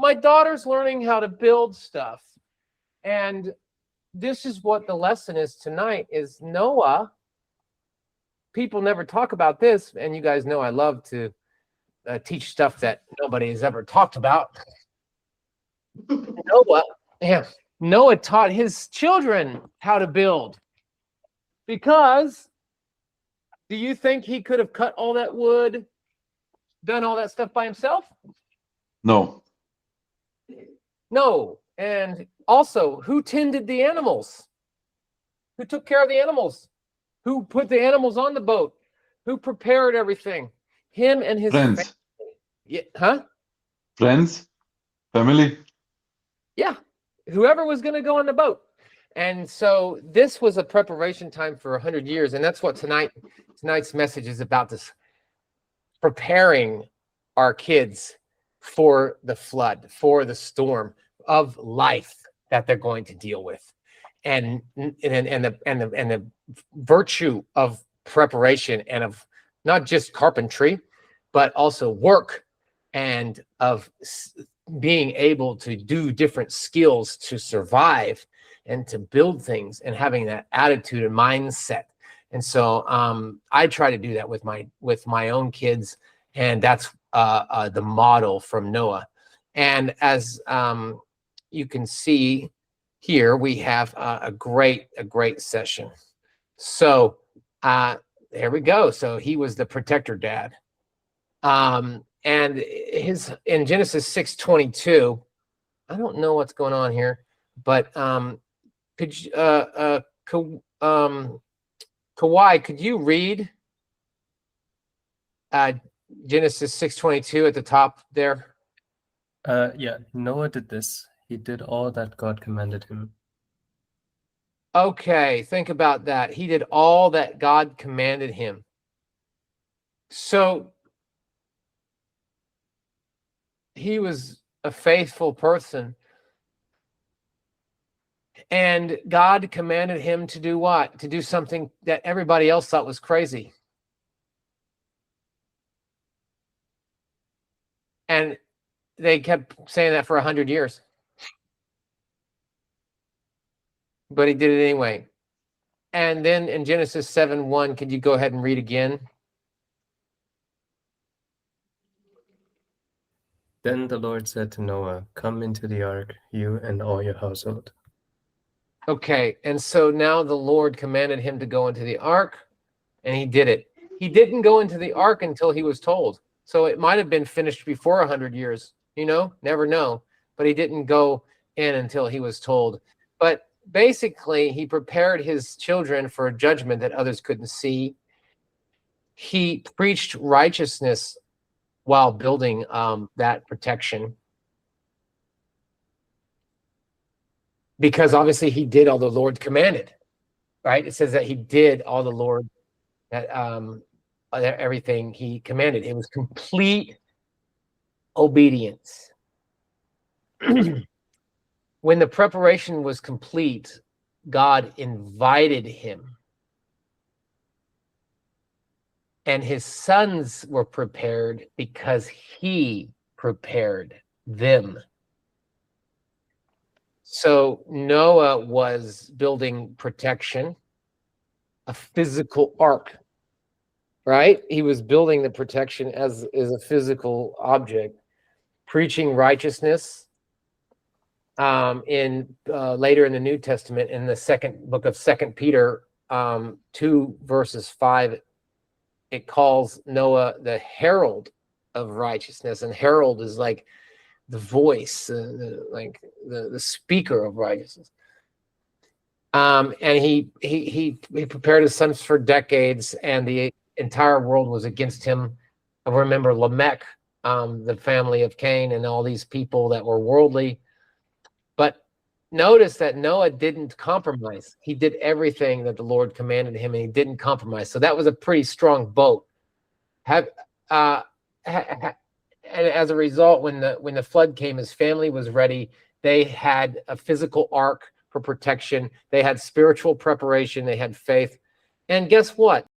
my daughter's learning how to build stuff. And this is what the lesson is tonight, is Noah. People never talk about this, and you guys know I love to teach stuff that nobody has ever talked about. Noah taught his children how to build. Because do you think he could have cut all that wood, done all that stuff by himself? No. No. And also, who tended the animals? Who took care of the animals? Who put the animals on the boat? Who prepared everything? Him and his Friends. family. Yeah, huh? Friends, family. Yeah, whoever was going to go on the boat. And so this was a preparation time for 100 years. And that's what tonight's message is about, this preparing our kids for the flood, for the storm of life that they're going to deal with. And the virtue of preparation, and of not just carpentry, but also work, and of being able to do different skills to survive and to build things, and having that attitude and mindset. And so I try to do that with my own kids, and that's the model from Noah. And as you can see here, we have a great session. So there we go. So he was the protector dad. And in Genesis 6:22, I don't know what's going on here, but could you, Kawhi, could you read Genesis 6:22 at the top there? Yeah, Noah did this. He did all that God commanded him. Okay, think about that. He did all that God commanded him. So he was a faithful person. And God commanded him to do what? To do something that everybody else thought was crazy. And they kept saying that for 100 years. But he did it anyway. And then in Genesis 7:1, could you go ahead and read again? Then the Lord said to Noah, "Come into the ark, you and all your household." Okay, and so now the Lord commanded him to go into the ark, and he did it. He didn't go into the ark until he was told. So it might have been finished before 100 years, never know. But he didn't go in until he was told. But basically, he prepared his children for a judgment that others couldn't see. He preached righteousness while building that protection. Because obviously he did all the Lord commanded, right? It says that he did all the Lord, that everything he commanded. It was complete obedience. When the preparation was complete, God invited him. And his sons were prepared because he prepared them. So Noah was building protection, a physical ark, right? He was building the protection as a physical object, preaching righteousness. Later in the New Testament, in the second book of 2 Peter 2 verses 5, it calls Noah the herald of righteousness, and herald is like the voice, like the speaker of righteousness. And he prepared his sons for decades, and the entire world was against him. I remember Lamech, the family of Cain, and all these people that were worldly. But notice that Noah didn't compromise. He did everything that the Lord commanded him, and he didn't compromise. So that was a pretty strong boat. And as a result, when the flood came, his family was ready. They had a physical ark for protection. They had spiritual preparation. They had faith. And guess what?